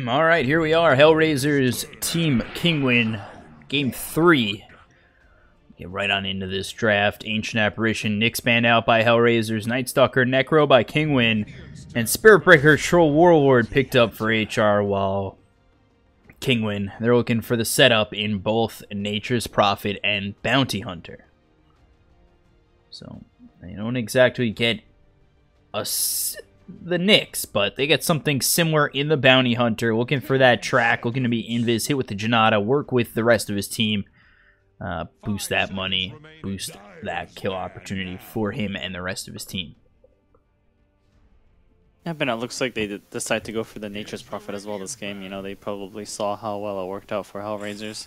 All right, here we are. HellRaisers Team Kinguin, Game 3. Get right on into this draft. Ancient Apparition, Nyx banned out by HellRaisers, Nightstalker, Necro by Kinguin, and Spiritbreaker Troll Warlord picked up for HR, while Kinguin, they're looking for the setup in both Nature's Prophet and Bounty Hunter. So, they don't exactly get the Nyx, but they get something similar in the Bounty Hunter, looking for that track, looking to be invis, hit with the Janata, work with the rest of his team, boost that money, boost that kill opportunity for him and the rest of his team. Yeah, but it looks like they decide to go for the Nature's Prophet as well this game. You know, they probably saw how well it worked out for HellRaisers,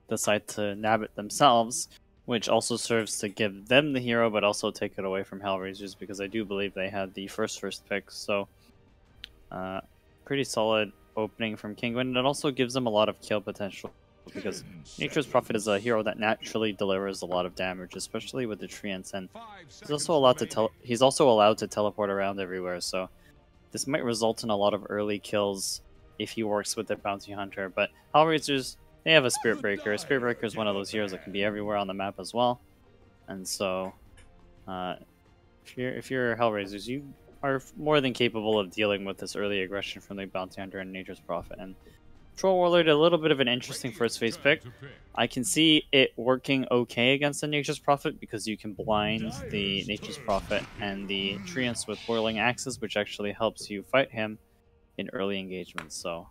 decide to nab it themselves, which also serves to give them the hero, but also take it away from HellRaisers, because I do believe they had the first pick. So, pretty solid opening from Kinguin, and it also gives them a lot of kill potential, because Nature's Prophet is a hero that naturally delivers a lot of damage, especially with the treants, and he's also allowed to teleport around everywhere. So, this might result in a lot of early kills if he works with the Bounty Hunter. But HellRaisers, they have a Spirit Breaker. A Spirit Breaker is one of those heroes that can be everywhere on the map as well. And so, if you're HellRaisers, you are more than capable of dealing with this early aggression from the Bounty Hunter and Nature's Prophet. And Troll Warlord, a little bit of an interesting first phase pick. I can see it working okay against the Nature's Prophet, because you can blind the Nature's Prophet and the treants with Whirling Axes, which actually helps you fight him in early engagements. So,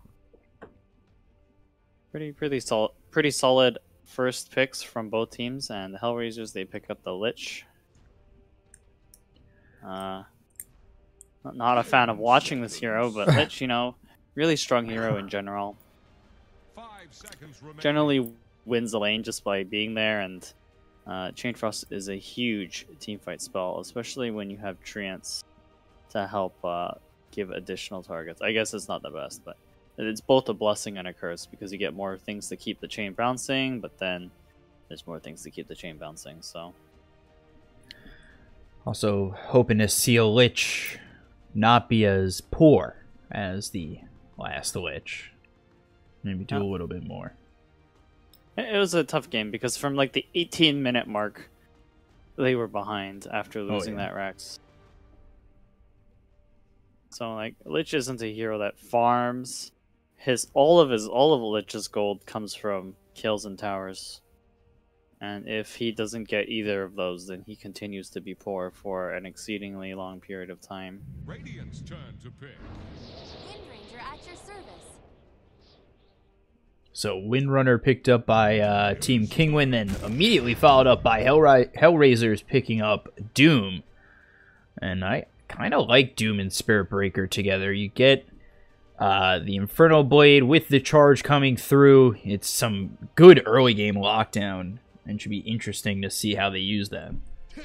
pretty solid first picks from both teams. And the HellRaisers, they pick up the Lich. Not a fan of watching this hero, but Lich, you know, really strong hero in general. Generally wins the lane just by being there, and Chain Frost is a huge teamfight spell, especially when you have treants to help give additional targets. I guess it's not the best, but it's both a blessing and a curse, because you get more things to keep the chain bouncing, but then there's more things to keep the chain bouncing. So, also hoping to see a Lich not be as poor as the last Lich. Maybe do a little bit more. It was a tough game, because from like the 18-minute mark, they were behind after losing that Rex. So like, Lich isn't a hero that farms. All of Lich's gold comes from kills and towers. And if he doesn't get either of those, then he continues to be poor for an exceedingly long period of time. Radiant's turn to pick. Windranger at your service. So Windrunner picked up by Team Kinguin, then immediately followed up by HellRaisers picking up Doom. And I kind of like Doom and Spirit Breaker together. You get the Inferno Blade with the charge coming through. It's some good early game lockdown, and should be interesting to see how they use that.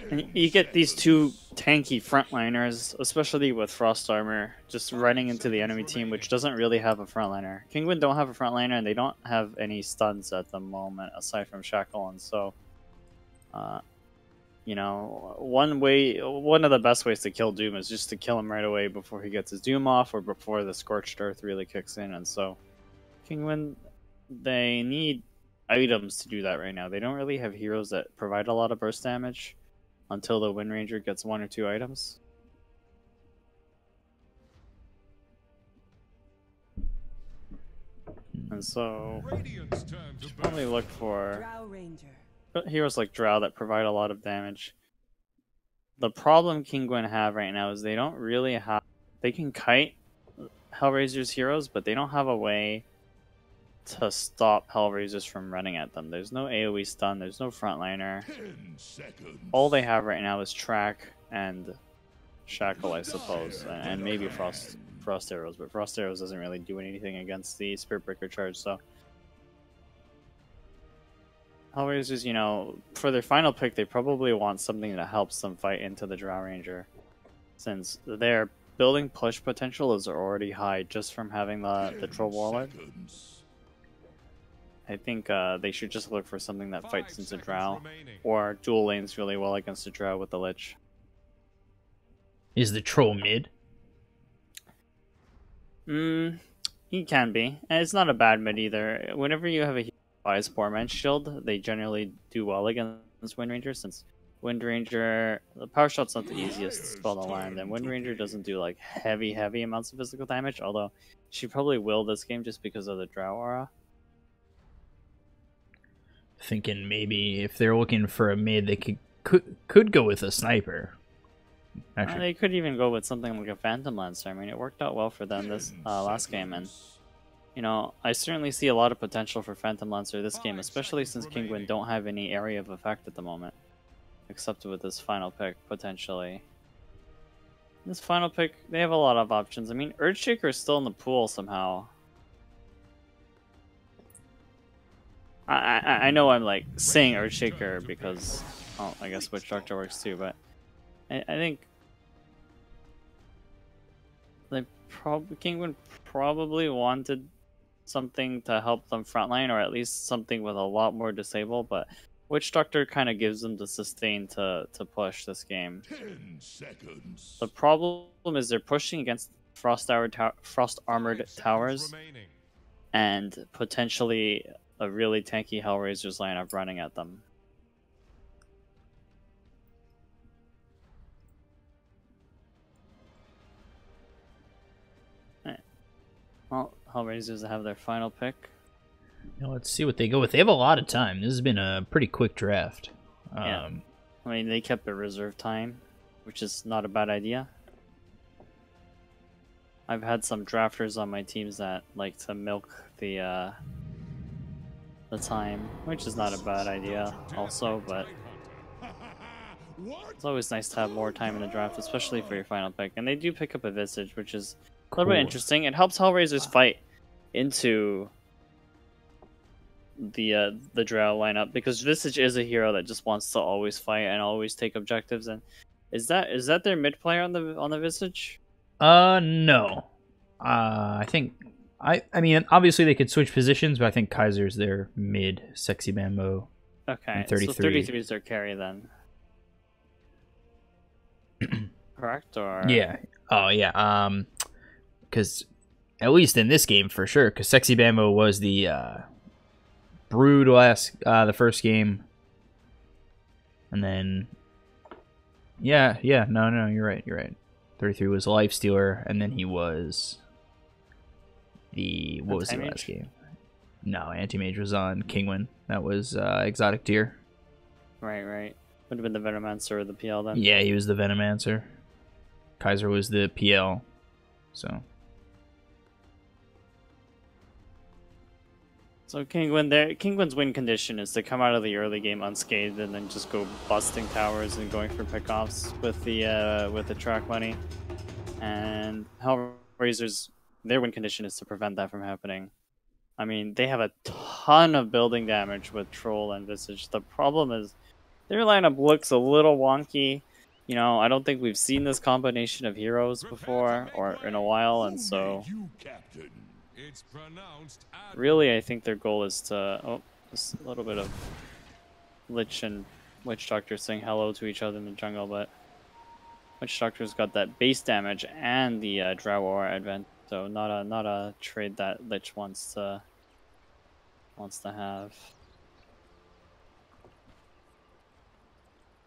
And you get these two tanky frontliners, especially with Frost Armor, just running into the enemy team, which doesn't really have a frontliner. Kinguin don't have a frontliner, and they don't have any stuns at the moment, aside from Shackle. And so, you know, one of the best ways to kill Doom is just to kill him right away before he gets his Doom off, or before the Scorched Earth really kicks in. And so, Kinguin, they need items to do that right now. They don't really have heroes that provide a lot of burst damage until the Windranger gets 1 or 2 items. And so, probably look for heroes like Drow that provide a lot of damage. The problem Kinguin have right now is they don't really have... They can kite HellRaisers heroes, but they don't have a way to stop HellRaisers from running at them. There's no AoE stun, there's no frontliner. All they have right now is Track and Shackle, I suppose, and maybe Frost Arrows, but Frost Arrows doesn't really do anything against the Spirit Breaker charge, so... HellRaisers, you know, for their final pick, they probably want something that helps them fight into the Drow Ranger, since their building push potential is already high just from having the Troll Warlord. I think they should just look for something that fights into Drow, or dual lanes really well against the Drow with the Lich. Is the Troll mid? He can be, and it's not a bad mid either. Whenever you have a hero who buys 4-man shield, they generally do well against Wind Ranger, since Wind Ranger, the power shot's not the easiest spell to land, and Wind Ranger doesn't do like heavy amounts of physical damage, although she probably will this game just because of the Drow aura. Thinking maybe if they're looking for a mid, they could go with a sniper. Actually, They could even go with something like a Phantom Lancer. I mean, it worked out well for them this last game, and you know, I certainly see a lot of potential for Phantom Lancer this game, especially since Kinguin don't have any area of effect at the moment, except with this final pick, potentially. This final pick, they have a lot of options. I mean, Earthshaker is still in the pool somehow. I know I'm like saying Earthshaker because, oh, I guess Witch Doctor works too, but I think Kinguin probably wanted something to help them frontline, or at least something with a lot more disable, but Witch Doctor kind of gives them the sustain to push this game. 10 seconds. The problem is they're pushing against frost armored towers Remaining. and potentially a really tanky HellRaisers lineup running at them. Well, HellRaisers have their final pick. let's see what they go with. They have a lot of time. This has been a pretty quick draft. Yeah. I mean, they kept a reserve time, which is not a bad idea. I've had some drafters on my teams that like to milk the time, which is not a bad idea also, but it's always nice to have more time in the draft, especially for your final pick. And they do pick up a Visage, which is a little bit interesting. It helps HellRaisers fight into the Drow lineup, because Visage is a hero that just wants to always fight and always take objectives. And is that their mid player on the Visage? No. I mean, obviously they could switch positions, but I think Kaiser's their mid, Sexy Bambo. Okay, 33. so 33 is their carry then. Correct, or Yeah. Oh, yeah. Because at least in this game for sure, because Sexy Bambo was the Brood the first game, and then no, you're right. 33 was Life Stealer, and then he was what was the last game? No, Anti-Mage was on Kinguin. That was Exotic Deer. Right. Would have been the Venomancer or the PL then. Yeah, he was the Venomancer. Kaiser was the PL. So Kinguin's win condition is to come out of the early game unscathed and then just go busting towers and going for pickoffs with the track money. And HellRaisers, their win condition is to prevent that from happening. I mean, they have a ton of building damage with Troll and Visage. The problem is their lineup looks a little wonky. You know, I don't think we've seen this combination of heroes before or in a while, and so It's pronounced really I think their goal is to just a little bit of Lich and Witch Doctor saying hello to each other in the jungle, but Witch Doctor's got that base damage and the Drow Aura advent, so not a trade that Lich wants to have.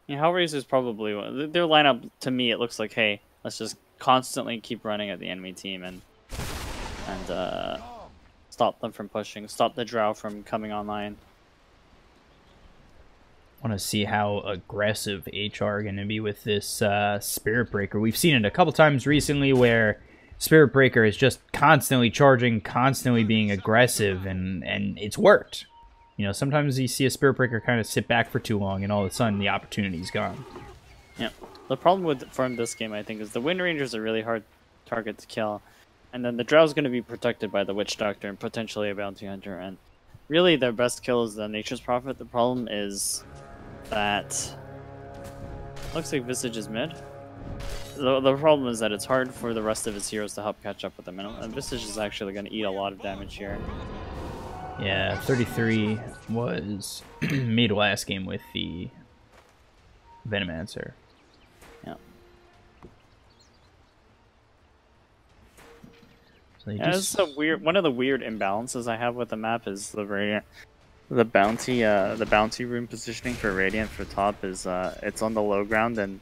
Yeah, HellRaisers probably their lineup, to me it looks like, hey, let's just constantly keep running at the enemy team and stop them from pushing, stop the Drow from coming online. I want to see how aggressive HR are going to be with this Spirit Breaker. We've seen it a couple times recently where Spirit Breaker is just constantly charging, constantly being aggressive, and it's worked. You know, sometimes you see a Spirit Breaker kind of sit back for too long, and all of a sudden the opportunity's gone. Yeah, the problem from this game, I think, is the Wind Ranger's a really hard target to kill, and then the Drow's going to be protected by the Witch Doctor and potentially a Bounty Hunter, and really their best kill is the Nature's Prophet. The problem is that looks like Visage is mid. The problem is that it's hard for the rest of his heroes to help catch up with him, and Visage is actually going to eat a lot of damage here. Yeah, 33 was made last game with the Venomancer. Yeah. So they Yeah, just... it's a weird. One of the weird imbalances I have with the map is the Radiant, the bounty room positioning for Radiant for top is it's on the low ground, and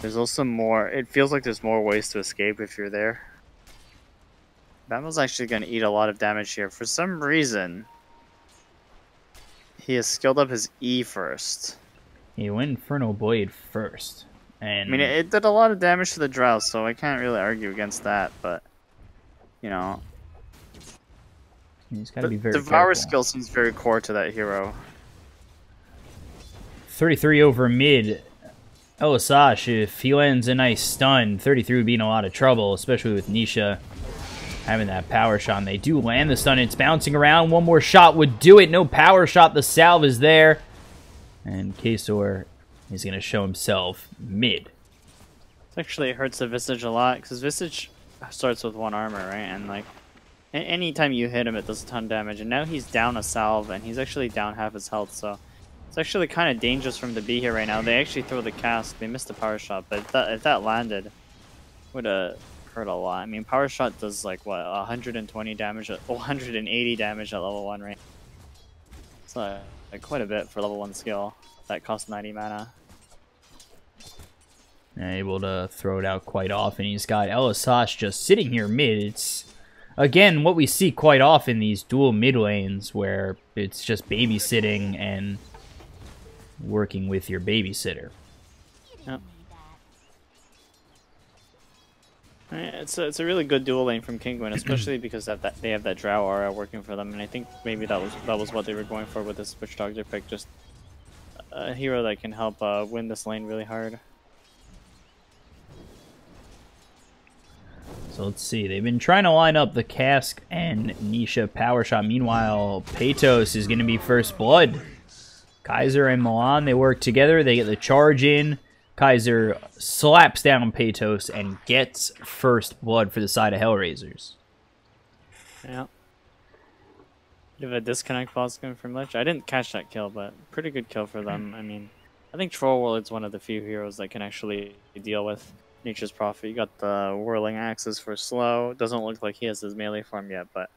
there's also more. It feels like there's more ways to escape if you're there. Bamo's actually going to eat a lot of damage here. For some reason, he has skilled up his E first. He went Inferno Blade first. And I mean, it did a lot of damage to the Drow, so I can't really argue against that, but, you know. he's got to be very Devour careful. skill seems very core to that hero. 33 over mid. Elisash, if he lands a nice stun, 33 would be in a lot of trouble, especially with Nisha having that power shot. And they do land the stun. It's bouncing around. One more shot would do it. No power shot. The salve is there. And Kasor is going to show himself mid. It actually hurts the Visage a lot, because Visage starts with 1 armor, right? And, like, anytime you hit him, it does a ton of damage. And now he's down a salve, and he's actually down half his health, so it's actually kind of dangerous for him to be here right now. They actually throw the cask. They missed the power shot, but if that landed, it would have hurt a lot. I mean, power shot does, like, what, 120 damage, 180 damage at level 1, right? It's like quite a bit for level 1 skill. That costs 90 mana. Able to throw it out quite often. He's got Elisash just sitting here mid. It's, again, what we see quite often, these dual mid lanes, where it's just babysitting and working with your babysitter. Yep. It's a really good dual lane from Kinguin, especially because they have that Drow aura working for them, and I think maybe that was what they were going for with this Witch Doctor pick, just a hero that can help win this lane really hard. So let's see. They've been trying to line up the Cask and Nisha power shot. Meanwhile, Patos is going to be first blood. Kaiser and Milan, they work together. They get the charge in. Kaiser slaps down Patos and gets first blood for the side of HellRaisers. Yeah. Bit of a disconnect pause going from Lich. I didn't catch that kill, but pretty good kill for them. I mean, I think Troll World's one of the few heroes that can actually deal with Nature's Prophet. You got the Whirling Axes for slow. Doesn't look like he has his melee form yet, but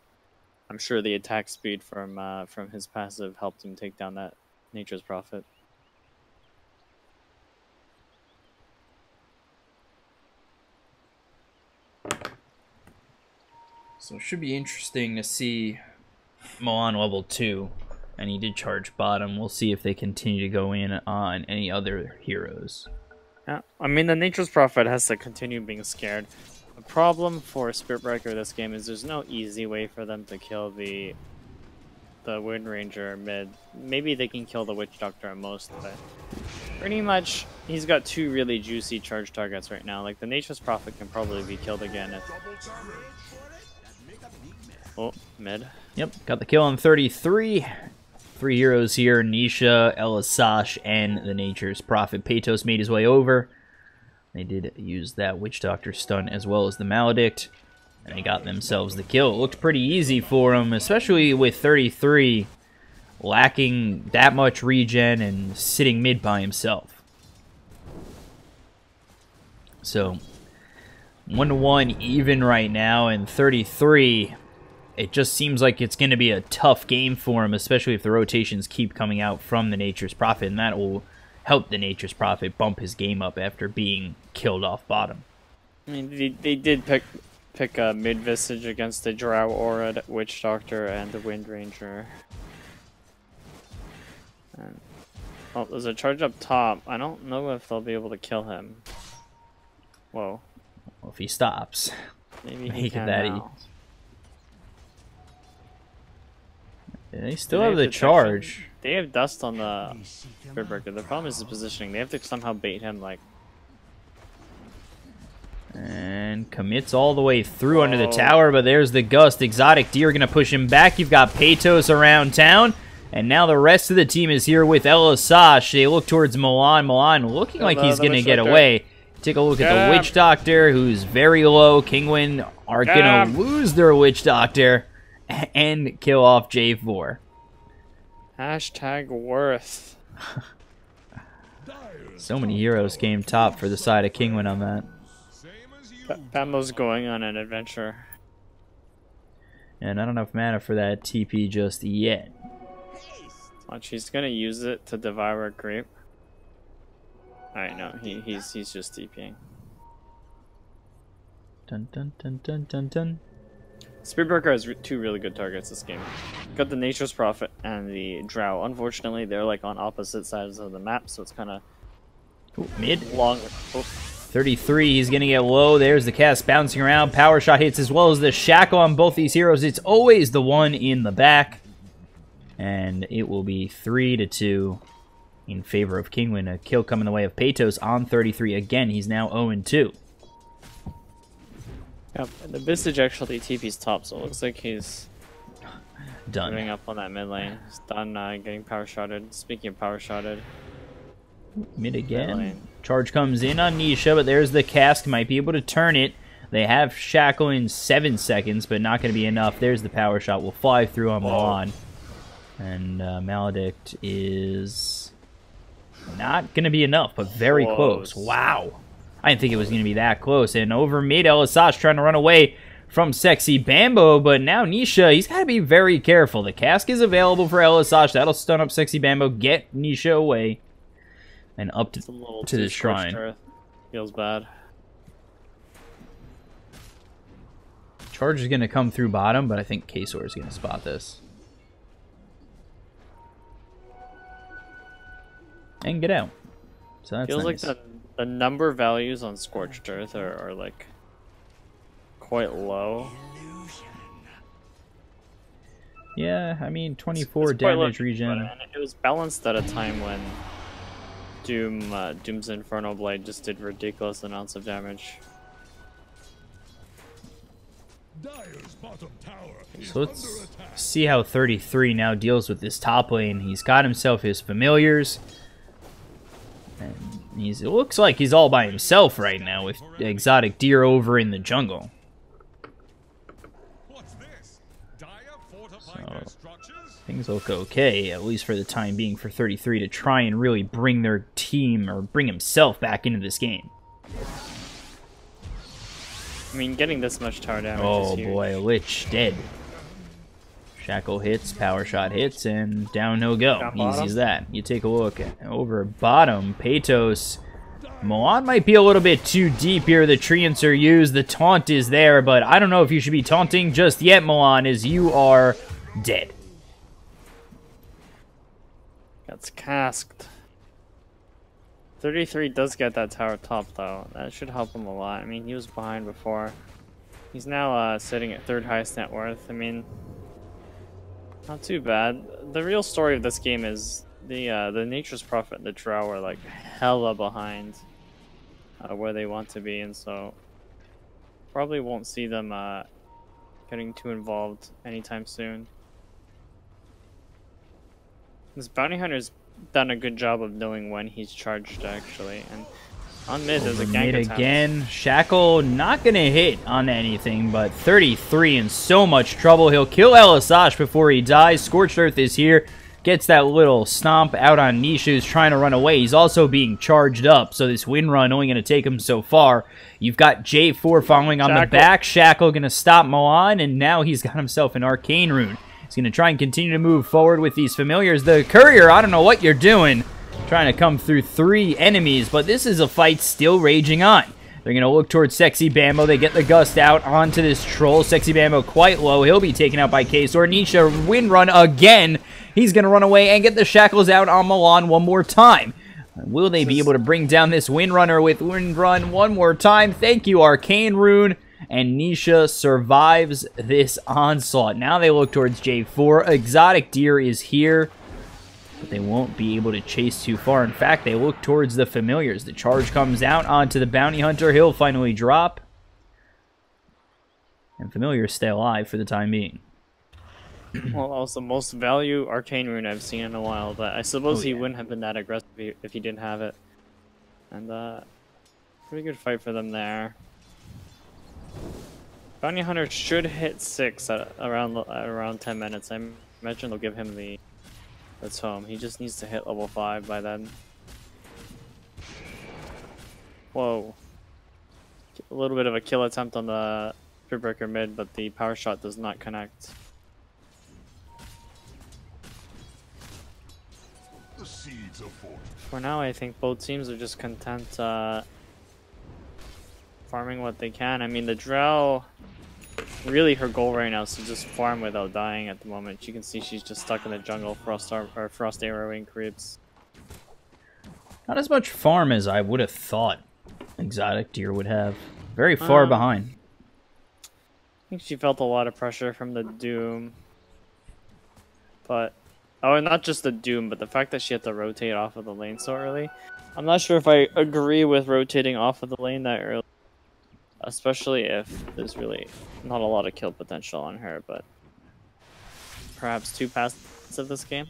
I'm sure the attack speed from his passive helped him take down that Nature's Prophet. So it should be interesting to see Milan level 2. And he did charge bottom. We'll see if they continue to go in on any other heroes. Yeah, I mean, the Nature's Prophet has to continue being scared. The problem for Spirit Breaker this game is there's no easy way for them to kill the Wind Ranger mid. Maybe they can kill the Witch Doctor at most, but pretty much he's got 2 really juicy charge targets right now. Like, the Nature's Prophet can probably be killed again if... Oh, mid. Yep, got the kill on 33. 3 heroes here, Nisha, Elisash, and the Nature's Prophet. Patos made his way over. They did use that Witch Doctor stun as well as the Maledict, and they got themselves the kill. It looked pretty easy for them, especially with 33 lacking that much regen and sitting mid by himself. So, 1-1 even right now, and 33... It just seems like it's going to be a tough game for him, especially if the rotations keep coming out from the Nature's Prophet, and that will help the Nature's Prophet bump his game up after being killed off bottom. I mean, they did pick a mid Visage against the Drow Aura, Witch Doctor, and the Wind Ranger. And, oh, there's a charge up top. I don't know if they'll be able to kill him. Whoa. Well, if he stops, Maybe he make can it that now. easy. They still Do have the detection? charge. They have dust on the Spirit Breaker. The problem is the positioning. They have to somehow bait him, like... And commits all the way through under the tower, but there's the gust. Exotic Deer going to push him back. You've got Patos around town, and now the rest of the team is here with Elisash. They look towards Milan. Milan looking like he's going to get away. Take a look at the Witch Doctor, who's very low. Kinguin are going to lose their Witch Doctor and kill off J4. Hashtag worth. So many heroes came top for the side of Kinguin on that. Bamo's going on an adventure. And not enough mana for that TP just yet. Watch, he's gonna use it to devour a grape. Alright, no, he's just TPing. Dun dun dun dun dun dun. Spearbreaker has two really good targets this game. Got the Nature's Prophet and the Drow. Unfortunately, they're like on opposite sides of the map, so it's kind of mid. Long. 33, he's gonna get low. There's the cast bouncing around. Power shot hits as well as the shackle on both these heroes. It's always the one in the back. And it will be 3-2 in favor of Kinguin. A kill coming the way of Peytos on 33. Again, he's now 0-2. Yep, the Visage actually TP's top, so it looks like he's done. Moving up on that mid lane. He's done getting power shotted. Speaking of power shotted. Mid again. Charge comes in on Nisha, but there's the cask. Might be able to turn it. They have Shackle in 7 seconds, but not going to be enough. There's the power shot. Will fly through on Milan. And Maledict is not going to be enough, but very close. Wow. I didn't think it was going to be that close. And over mid, Elisash trying to run away from Sexy Bambo, but now Nisha, he's got to be very careful. The cask is available for Elisash. That'll stun up Sexy Bambo, get Nisha away, and up to the shrine. Earth. Feels bad. Charge is going to come through bottom, but I think Kesor is going to spot this. And get out. So that's feels nice. like the number values on Scorched Earth are like quite low. Yeah, I mean 24 damage regen. It was balanced at a time when Doom's Inferno Blade just did ridiculous amounts of damage. So let's see how 33 now deals with this top lane. He's got himself his familiars. And it looks like he's all by himself right now with Exotic Deer over in the jungle. So things look okay, at least for the time being, for 33 to try and really bring their team or bring himself back into this game. I mean, getting this much tower damage is huge. Oh boy, Lich dead. Shackle hits, power shot hits, and down he'll go. Easy as that. You take a look at over bottom, Peytos. Milan might be a little bit too deep here. The treants are used. The taunt is there, but I don't know if you should be taunting just yet, Milan, as you are dead. That's casked. 33 does get that tower top, though. That should help him a lot. I mean, he was behind before. He's now sitting at 3rd highest net worth. I mean, not too bad. The real story of this game is the Nature's Prophet and the Drow are like hella behind where they want to be, and so probably won't see them getting too involved anytime soon. This bounty hunter's done a good job of knowing when he's charged, actually, and on mid there's a gank attempt. Again, Shackle not gonna hit on anything, but 33 in so much trouble. He'll kill Elisash before he dies. Scorched Earth is here, gets that little stomp out on Nisha, who's trying to run away. He's also being charged up, so this win run only gonna take him so far. You've got J4 following on the back. Shackle gonna stop Milan, and now he's got himself an Arcane Rune. He's gonna try and continue to move forward with these familiars. The courier, I don't know what you're doing, trying to come through 3 enemies, but this is a fight still raging on. They're going to look towards Sexy Bambo. They get the gust out onto this troll. Sexy Bambo quite low. He'll be taken out by Kesor. Nisha win run again. He's going to run away and get the shackles out on Milan one more time. Will they be able to bring down this win runner with win run one more time? Thank you, Arcane Rune. And Nisha survives this onslaught. Now they look towards J4. Exotic Deer is here, but they won't be able to chase too far. In fact, they look towards the familiars. The charge comes out onto the bounty hunter. He'll finally drop. And familiars stay alive for the time being. Well, that was the most value Arcane Rune I've seen in a while, but I suppose he wouldn't have been that aggressive if he didn't have it. And pretty good fight for them there. Bounty Hunter should hit 6 at around 10 minutes. I imagine they'll give him the tome. He just needs to hit level 5 by then. Whoa. A little bit of a kill attempt on the Spear Breaker mid, but the power shot does not connect. The seeds of fortune. For now, I think both teams are just content farming what they can. I mean, the Drow, really her goal right now is to just farm without dying at the moment. You can see she's just stuck in the jungle, frost arrowing creeps. Not as much farm as I would have thought Exotic Deer would have. Very far behind. I think she felt a lot of pressure from the Doom. But, oh, and not just the Doom, but the fact that she had to rotate off of the lane so early. I'm not sure if I agree with rotating off of the lane that early. Especially if there's really not a lot of kill potential on her, but perhaps too passive this game.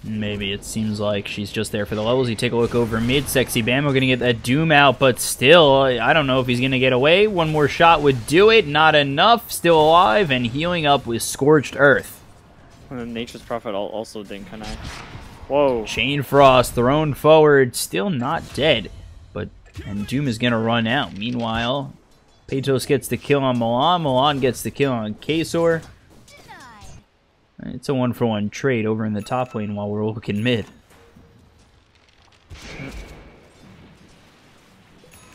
Maybe it seems like she's just there for the levels. You take a look over mid. Sexy Bam, we're going to get that Doom out, but still, I don't know if he's going to get away. One more shot would do it. Not enough. Still alive and healing up with Scorched Earth. And then Nature's Prophet also didn't connect. Whoa. Chain Frost thrown forward. Still not dead, and Doom is going to run out. Meanwhile, Peytos gets the kill on Milan. Milan gets the kill on Kasor. It's a 1-for-1 trade over in the top lane while we're looking mid.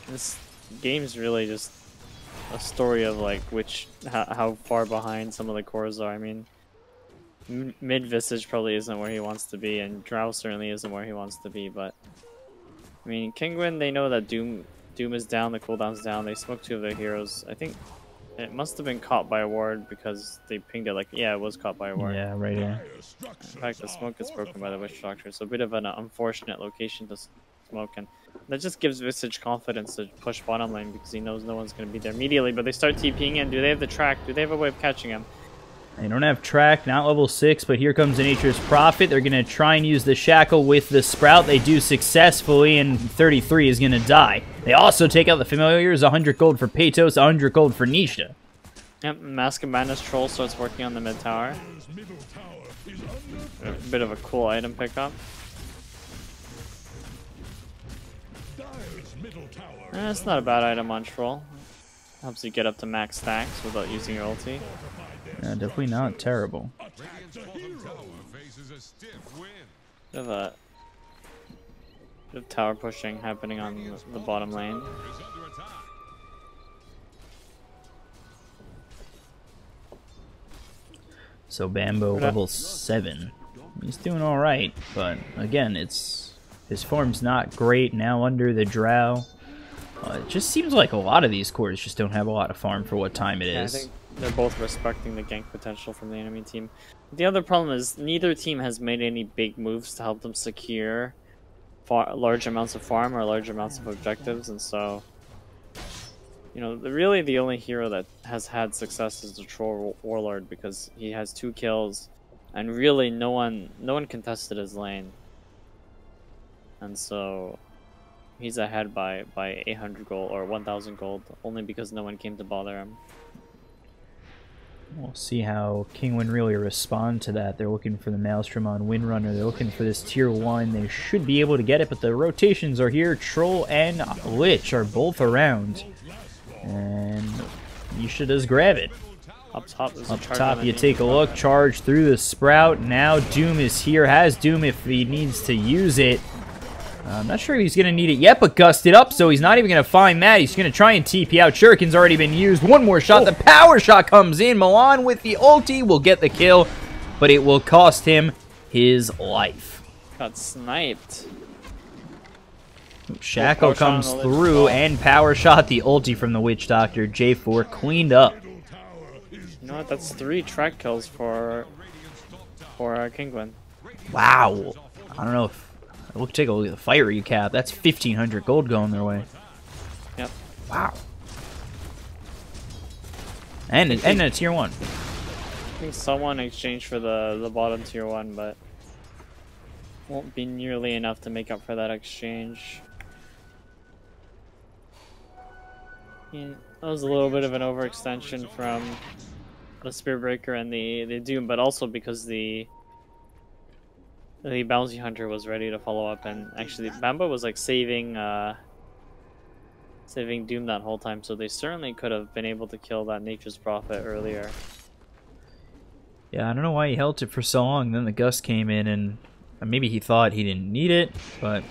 This game's really just a story of like how far behind some of the cores are. I mean, mid Visage probably isn't where he wants to be, and Drow certainly isn't where he wants to be. But I mean, Kinguin, they know that Doom is down, the cooldown's down. They smoked 2 of their heroes. I think it must have been caught by a ward because they pinged it like, yeah, it was caught by a ward. Yeah, right here. In fact, the smoke gets broken by the Witch Doctor, so a bit of an unfortunate location to smoke, and that just gives Visage confidence to push bottom lane because he knows no one's going to be there immediately, but they start TPing in. Do they have the track? Do they have a way of catching him? They don't have track, not level 6, but here comes the Nature's Prophet. They're going to try and use the Shackle with the Sprout. They do successfully, and 33 is going to die. They also take out the Familiars, 100 gold for Peytos, 100 gold for Nisha. Yep, Mask of Madness Troll starts working on the mid tower. A bit of a cool item pickup. It's not a bad item on Troll. Helps you get up to max stacks without using your ulti. Yeah, definitely not terrible. Bit of tower pushing happening on the bottom lane. So Bambo level 7. He's doing alright, but again, his form's not great now under the Drow. It just seems like a lot of these cores just don't have a lot of farm for what time it is. I think they're both respecting the gank potential from the enemy team. The other problem is neither team has made any big moves to help them secure large amounts of farm or large amounts of objectives, and so, you know, really the only hero that has had success is the Troll Warlord because he has 2 kills, and really no one contested his lane, and so he's ahead by 800 gold or 1,000 gold only because no one came to bother him. We'll see how Kinguin really respond to that. They're looking for the Maelstrom on Windrunner. They're looking for this tier 1. They should be able to get it, but the rotations are here. Troll and Lich are both around. And Nisha does grab it. Up top, you take a look. Charge through the Sprout. Now Doom is here. Has Doom if he needs to use it. I'm not sure if he's going to need it yet, but gusted up, so he's not even going to find that. He's going to try and TP out. Shuriken's already been used. One more shot. The power shot comes in. Milan with the ulti will get the kill, but it will cost him his life. Got sniped. Shackle comes through, and power shot the ulti from the Witch Doctor. J4 cleaned up. You know what? That's 3 track kills for Kinguin. Wow. I don't know if... Look, take a look at the fight recap. That's 1,500 gold going their way. Yep. Wow. And a tier 1. I think someone exchanged for the bottom tier 1, but won't be nearly enough to make up for that exchange. Yeah, that was a little bit of an overextension from the Spearbreaker and the Doom, but also because the Bounty Hunter was ready to follow up, and actually Bamba was like saving saving Doom that whole time, so they certainly could have been able to kill that Nature's Prophet earlier. Yeah, I don't know why he held it for so long. Then the gust came in, and maybe he thought he didn't need it, but...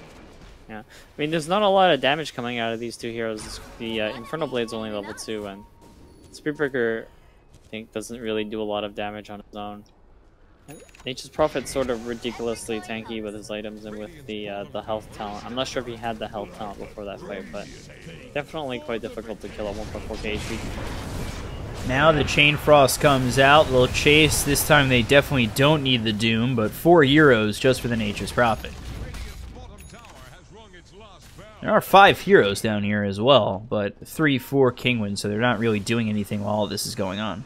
Yeah, I mean, there's not a lot of damage coming out of these two heroes. The Infernal Blade's only level 2, and Spiritbreaker, I think, doesn't really do a lot of damage on his own. Nature's Prophet's sort of ridiculously tanky with his items and with the health talent. I'm not sure if he had the health talent before that fight, but definitely quite difficult to kill at 1.4k HP. Now the Chain Frost comes out. They'll chase. This time they definitely don't need the Doom, but 4 heroes just for the Nature's Prophet. There are 5 heroes down here as well, but 3 for Kinguin, so they're not really doing anything while all this is going on.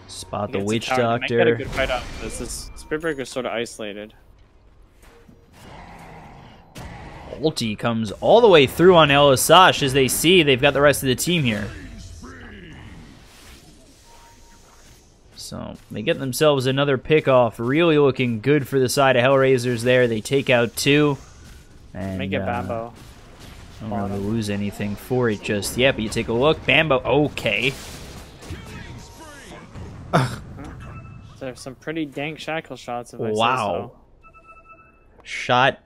Spot the Witch Doctor. Get a good fight out of this. Spiritbreaker's sort of isolated. Ulti comes all the way through on Elasash as they see they've got the rest of the team here. So they get themselves another pick-off. Really looking good for the side of HellRaisers there. They take out 2. And Make it Bambo. I don't want to lose anything for it just yet, but you take a look. Bambo, okay. There's some pretty dank shackle shots if I say Wow. so. Shot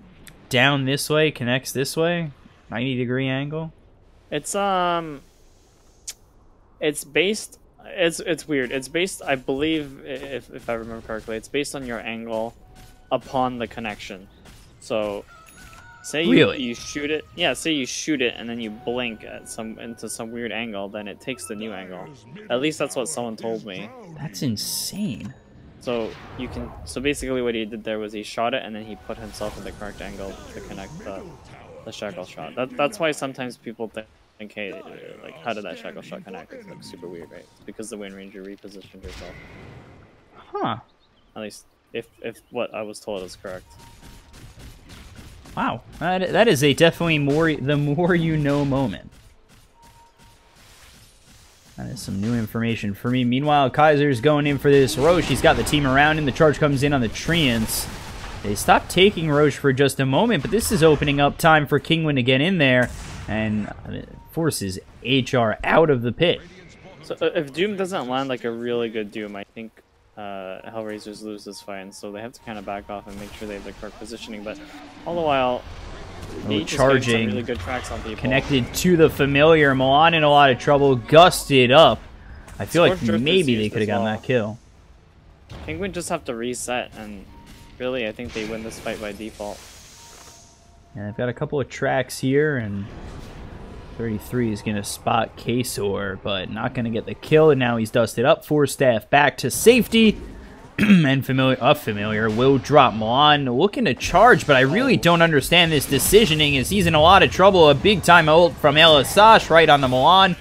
down this way, connects this way. 90-degree angle. It's based. It's weird. It's based, I believe, if I remember correctly, it's based on your angle upon the connection. So, say you shoot it. Yeah, say you shoot it and then you blink at into some weird angle, then it takes the new angle. At least that's what someone told me. That's insane. So you can. So basically, what he did there was he shot it and then he put himself in the correct angle to connect the shackle shot. That's why sometimes people think, hey, like, how did that shackle shot connect? It's like super weird, right? It's because the Wind Ranger repositioned herself. Huh. At least if what I was told is correct. Wow. That is a definitely the more you know moment. That is some new information for me. Meanwhile, Kaiser's going in for this Roche. He's got the team around him. The charge comes in on the Treants. They stopped taking Roche for just a moment, but this is opening up time for Kinguin to get in there and forces HR out of the pit. So if Doom doesn't land like a really good Doom, I think HellRaisers lose this fight, and so they have to kind of back off and make sure they have the correct positioning. But all the while, they just getting some really good tracks on people. Connected to the familiar. Milan in a lot of trouble. Gusted up. I feel like maybe they could have gotten that kill. Kinguin just have to reset, and really, I think they win this fight by default. And I've got a couple of tracks here, and 33 is going to spot Kasor, but not going to get the kill, and now he's dusted up. 4 staff back to safety, and Familiar will drop. Milan looking to charge, but I really don't understand this decisioning as he's in a lot of trouble. A big-time ult from Elasash right on the Milan.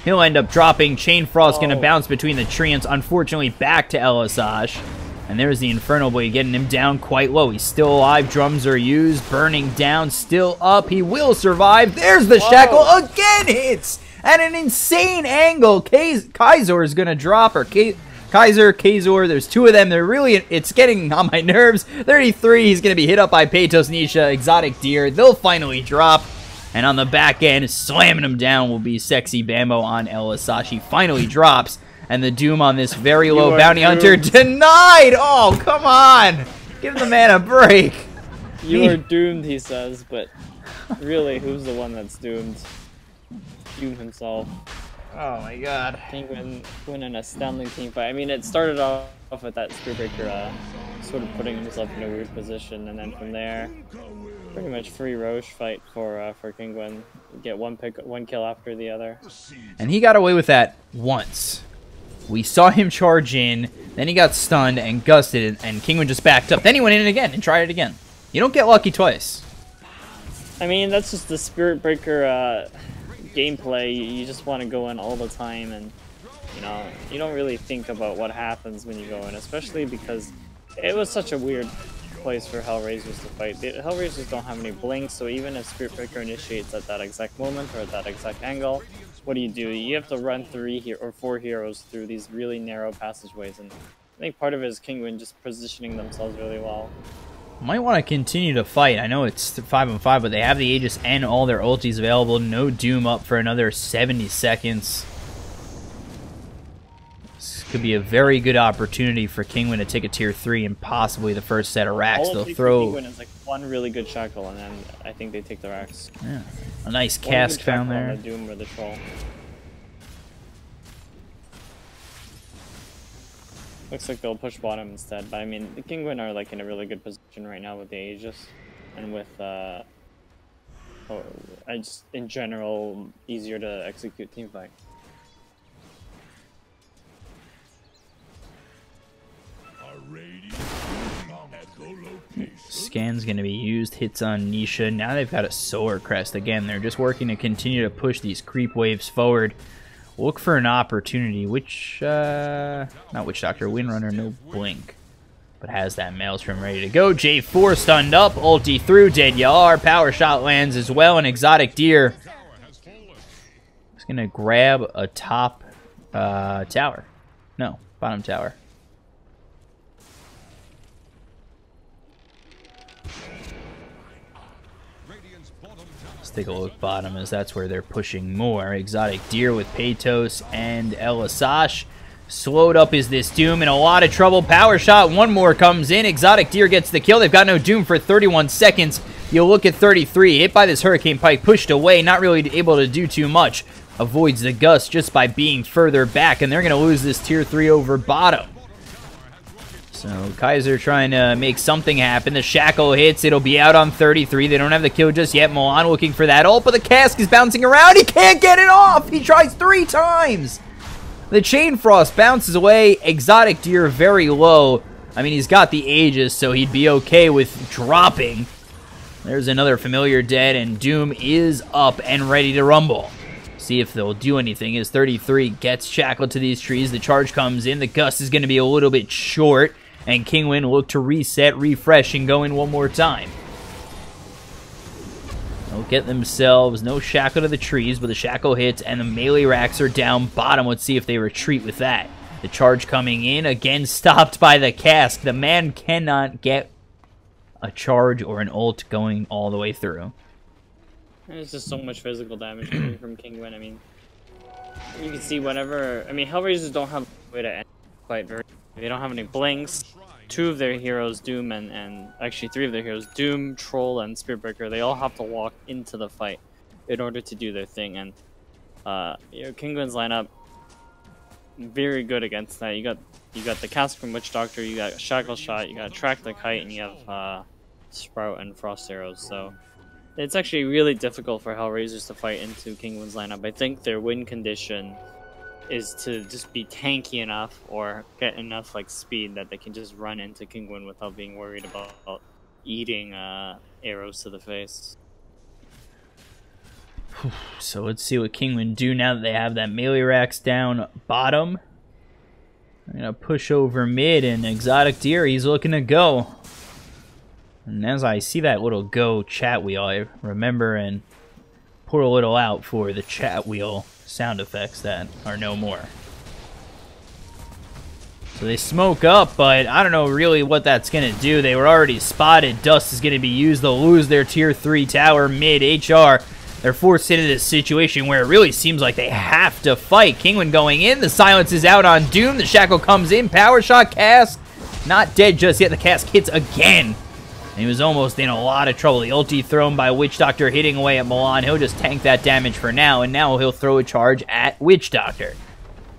He'll end up dropping. Chain Frost going to bounce between the Treants, unfortunately back to Elasash. And there's the Infernal Blade getting him down quite low. He's still alive. Drums are used. Burning down. Still up. He will survive. There's the shackle. Again hits at an insane angle. Kaiser is going to drop. Or Kaiser. There's 2 of them. They're really... It's getting on my nerves. 33. He's going to be hit up by Peytos Nisha. Exotic Deer. They'll finally drop. And on the back end, slamming him down will be Sexy Bambo on Elasash. He finally drops. And the Doom on this very low bounty hunter denied! Oh, come on! Give the man a break! You are doomed, he says, but really, who's the one that's doomed? Doom himself. Oh my god. Kinguin win an astounding team fight. I mean, it started off with that Spiritbreaker sort of putting himself in a weird position, and then from there, pretty much free Roche fight for Kinguin. Get one kill after the other. And he got away with that once. We saw him charge in, then he got stunned and gusted, and Kinguin just backed up. Then he went in again and tried it again. You don't get lucky twice. I mean, that's just the Spiritbreaker gameplay. You just want to go in all the time, and you don't really think about what happens when you go in, especially because it was such a weird place for HellRaisers to fight. The HellRaisers don't have any blinks, so even if Spiritbreaker initiates at that exact moment or at that exact angle, what do? You have to run 3 or 4 heroes through these really narrow passageways, and I think part of it is Kinguin just positioning themselves really well. Might want to continue to fight. I know it's 5-on-5, but they have the Aegis and all their ultis available. No Doom up for another 70 seconds. This could be a very good opportunity for Kinguin to take a tier 3 and possibly the first set of racks. All They'll three throw Kinguin is like one really good shackle, and then I think they take the racks. yeah, a nice One cask good found shackle on there. the Doom or the Troll. Looks like they'll push bottom instead, but I mean, the Kinguin are like in a really good position right now with the Aegis, and with just in general easier to execute team fight. Scan's going to be used, hits on Nisha. Now they've got a Solar Crest. Again, they're just working to continue to push these creep waves forward. Look for an opportunity. Not Witch Doctor, Windrunner, no blink. But has that Maelstrom ready to go. J4 stunned up, ulti through, dead you are. Power shot lands as well, an Exotic Deer. He's going to grab a top tower. No, bottom tower. Take a look bottom, as that's where they're pushing more. Exotic Deer with Paytos and Elisash. Slowed up is this Doom, in a lot of trouble. Power shot, one more comes in. Exotic Deer gets the kill. They've got no Doom for 31 seconds. You'll look at 33. Hit by this Hurricane Pike, pushed away, not really able to do too much. Avoids the gust just by being further back, and they're going to lose this tier 3 over bottom. So Kaiser trying to make something happen. The Shackle hits. It'll be out on 33. They don't have the kill just yet. Milan looking for that ult, but the cask is bouncing around. He can't get it off. He tries 3 times. The Chain Frost bounces away. Exotic Deer very low. I mean, he's got the Aegis, so he'd be okay with dropping. There's another familiar dead, and Doom is up and ready to rumble. See if they'll do anything as 33 gets shackled to these trees. The charge comes in. The gust is going to be a little bit short. And Kinguin look to reset, refresh, and go in one more time. They'll get themselves no shackle to the trees, but the shackle hits, and the melee racks are down bottom. Let's see if they retreat with that. The charge coming in, again stopped by the cask. The man cannot get a charge or an ult going all the way through. There's just so much physical damage coming from Kinguin. I mean, you can see whenever... I mean, HellRaisers don't have a way to end quite very... They don't have any blinks. 2 of their heroes, Doom and actually 3 of their heroes, Doom, Troll, and Spearbreaker, they all have to walk into the fight in order to do their thing. And Kinguin's lineup very good against that. You got the Cask from Witch Doctor, you got Shackle Shot, you got Track the Kite, and you have Sprout and Frost Arrows. So it's actually really difficult for HellRaisers to fight into Kinguin's lineup. I think their win condition is to just be tanky enough or get enough like speed that they can just run into Kinguin without being worried about eating arrows to the face. So let's see what Kinguin do now that they have that melee racks down bottom. I'm going to push over mid, and Exotic Deer, he's looking to go. And as I see that little go chat wheel, I remember and pour a little out for the chat wheel sound effects that are no more. So they smoke up, but I don't know really what that's going to do. They were already spotted. Dust is going to be used. They'll lose their tier 3 tower mid. HR, they're forced into this situation where it really seems like they have to fight. Kinguin going in. The silence is out on Doom. The shackle comes in. Power shot cask. Not dead just yet. The cask hits again. And he was almost in a lot of trouble. The ulti thrown by Witch Doctor hitting away at Milan. He'll just tank that damage for now, and now he'll throw a charge at Witch Doctor.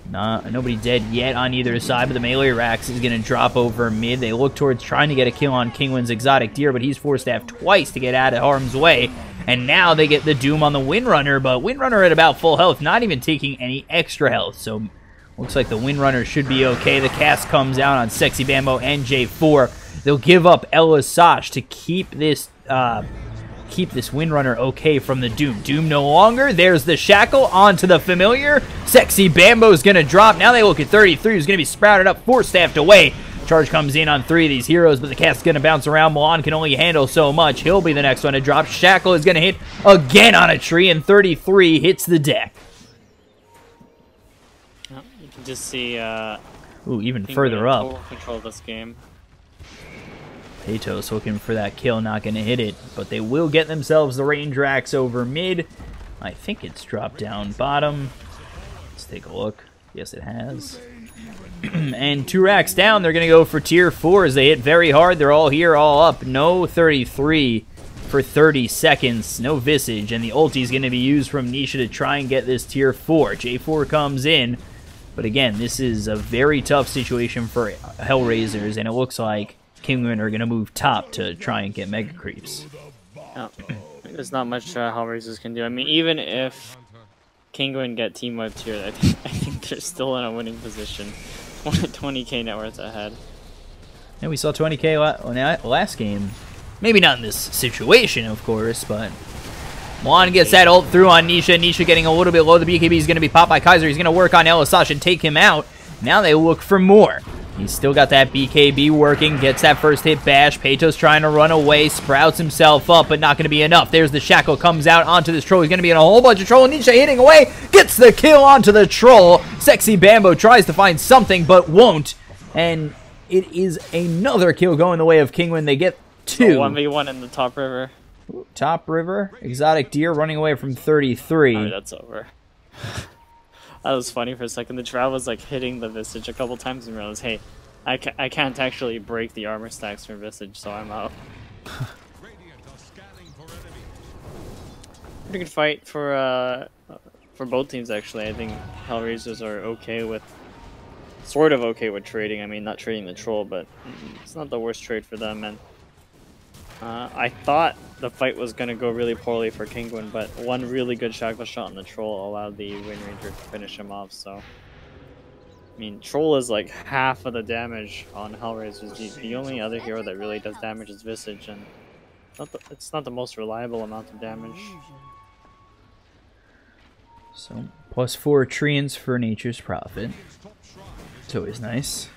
Nobody dead yet on either side, but the melee racks is going to drop over mid. They look towards trying to get a kill on Kinguin's Exotic Deer, but he's forced to have twice to get out of harm's way. And now they get the Doom on the Windrunner, but Windrunner at about full health, not even taking any extra health. So looks like the Windrunner should be okay. The cast comes out on Sexy Bambo and J4. They'll give up Elisash to keep this Windrunner okay from the Doom. Doom no longer. There's the Shackle onto the Familiar. Sexy Bambo's going to drop. Now they look at 33, who's going to be sprouted up, 4-staffed away. Charge comes in on 3 of these heroes, but the cast is going to bounce around. Milan can only handle so much. He'll be the next one to drop. Shackle is going to hit again on a tree, and 33 hits the deck. You can just see... Ooh, even further up. Total control of this game. Peytos looking for that kill, not going to hit it, but they will get themselves the range racks over mid. I think it's dropped down bottom. Let's take a look. Yes, it has. And 2 racks down, they're going to go for tier 4 as they hit very hard. They're all here, all up. No 33 for 30 seconds. No Visage, and the ulti is going to be used from Nisha to try and get this tier 4. J4 comes in, but again, this is a very tough situation for HellRaisers, and it looks like Kinguin are going to move top to try and get Mega Creeps. Oh, there's not much HellRaisers can do. I mean, even if Kinguin get team wiped here, I think they're still in a winning position. 20k net worth ahead. Yeah, we saw 20k last game. Maybe not in this situation, of course, but Milan gets that ult through on Nisha. Nisha getting a little bit low. The BKB is going to be popped by Kaiser. He's going to work on Elisash and take him out. Now they look for more. He's still got that BKB working. Gets that first hit bash. Peytos trying to run away. Sprouts himself up, but not going to be enough. There's the Shackle. Comes out onto this troll. He's going to be in a whole bunch of troll. Nisha hitting away. Gets the kill onto the troll. Sexy Bambo tries to find something, but won't. And it is another kill going the way of Kinguin. They get 2. 1v1 in the top river. Top river. Exotic Deer running away from 33. Oh, that's over. That was funny for a second. The Drow was like hitting the Visage a couple times and realized, hey, I can't actually break the armor stacks from Visage, so I'm out. Pretty good fight for both teams, actually. I think HellRaisers are okay with, sort of okay with trading. I mean, not trading the troll, but it's not the worst trade for them. And I thought the fight was going to go really poorly for Kinguin, but one really good shackle shot on the troll allowed the Wind Ranger to finish him off. So, I mean, troll is like half of the damage on HellRaisers. The only other hero that really does damage is Visage, and it's not the most reliable amount of damage. So, +4 Treants for Nature's Prophet. It's always nice.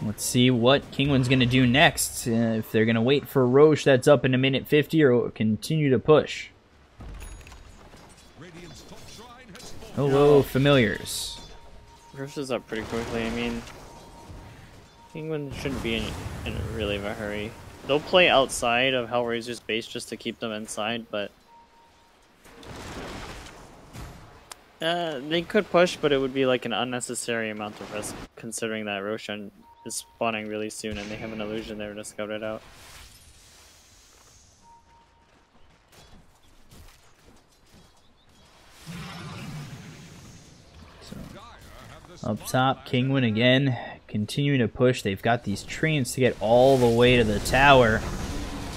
Let's see what Kinguin's going to do next. If they're going to wait for Roche that's up in a minute 50 or continue to push. Hello, familiars. Roche is up pretty quickly. I mean, Kinguin shouldn't be in really of a hurry. They'll play outside of HellRaiser's base just to keep them inside, but they could push, but it would be like an unnecessary amount of risk considering that Roshan is spawning really soon and they have an illusion there to scout it out. So, up top, Kinguin again, continuing to push. They've got these Treants to get all the way to the tower.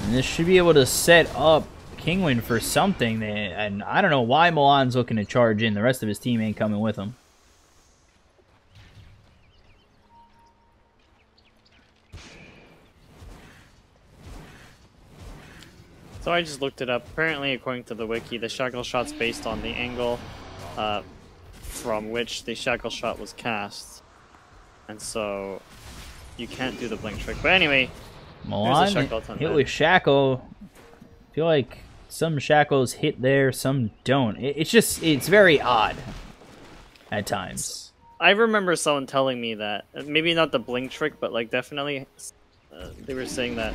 And this should be able to set up Kinguin for something. And I don't know why Milan's looking to charge in. The rest of his team ain't coming with him. So I just looked it up. Apparently, according to the wiki, the shackle shot's based on the angle from which the shackle shot was cast. And so you can't do the blink trick. But anyway, Milan hit with shackle. I feel like some shackles hit there, some don't. It's very odd at times. I remember someone telling me that, maybe not the blink trick, but like definitely they were saying that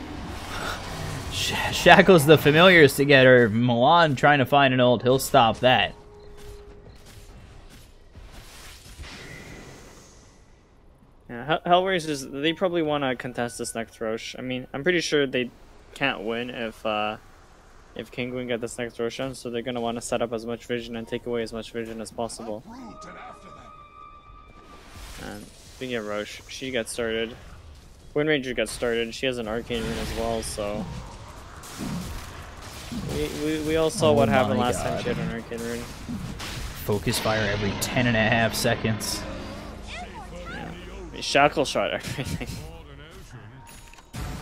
Shackles the familiars together. Milan trying to find an ult. He'll stop that. Yeah, HellRaisers, they probably want to contest this next Roche. I mean, I'm pretty sure they can't win if Kinguin get this next Roshan, so they're going to want to set up as much vision and take away as much vision as possible. And speaking of Roche, she got started. Wind Ranger got started. She has an Arcane Rune as well, so we all saw what happened last time she had an Arcane Rune. Focus fire every 10.5 seconds. Yeah. Shackle shot everything.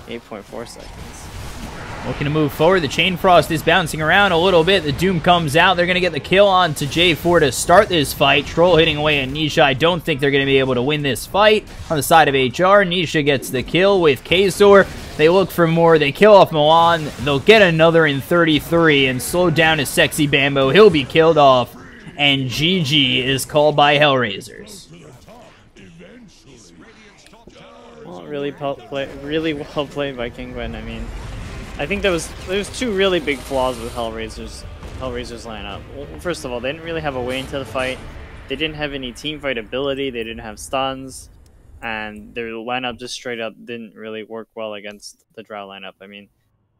8.4 seconds. Looking to move forward. The Chain Frost is bouncing around a little bit. The Doom comes out. They're going to get the kill on to J4 to start this fight. Troll hitting away at Nisha. I don't think they're going to be able to win this fight. On the side of HR, Nisha gets the kill with Kazor. They look for more. They kill off Milan. They'll get another in 33 and slow down his Sexy Bambo. He'll be killed off. And GG is called by HellRaisers. Well, really really well played by Kinguin. I mean, I think there was two really big flaws with Hellraisers lineup. Well, first of all, they didn't really have a way into the fight. They didn't have any team fight ability. They didn't have stuns, and their lineup just straight up didn't really work well against the Drow lineup. I mean,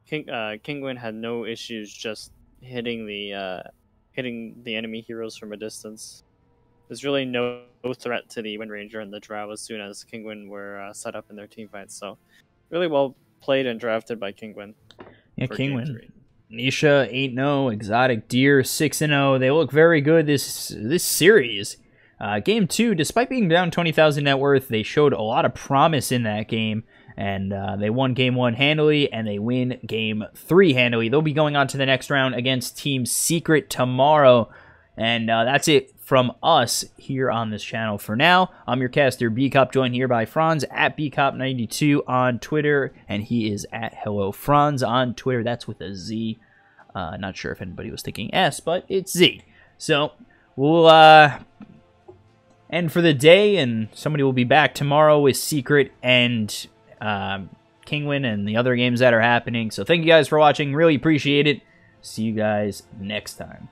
Kinguin had no issues just hitting the enemy heroes from a distance. There's really no threat to the Wind Ranger and the Drow as soon as Kinguin were set up in their team fights. So, really well played and drafted by Kinguin. Yeah, Kinguin. Nisha 8-0, Exotic Deer 6-0. They look very good this series. Game 2, despite being down 20,000 net worth, they showed a lot of promise in that game. And they won Game 1 handily, and they win Game 3 handily. They'll be going on to the next round against Team Secret tomorrow. And that's it from us here on this channel for now. I'm your caster, BCop, joined here by Franz at BCop92 on Twitter. And he is at HelloFranz on Twitter. That's with a Z. Not sure if anybody was thinking S, but it's Z. So we'll end for the day, and somebody will be back tomorrow with Secret and Kinguin and the other games that are happening. So thank you guys for watching. Really appreciate it. See you guys next time.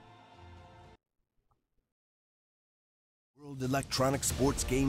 World Electronic Sports Games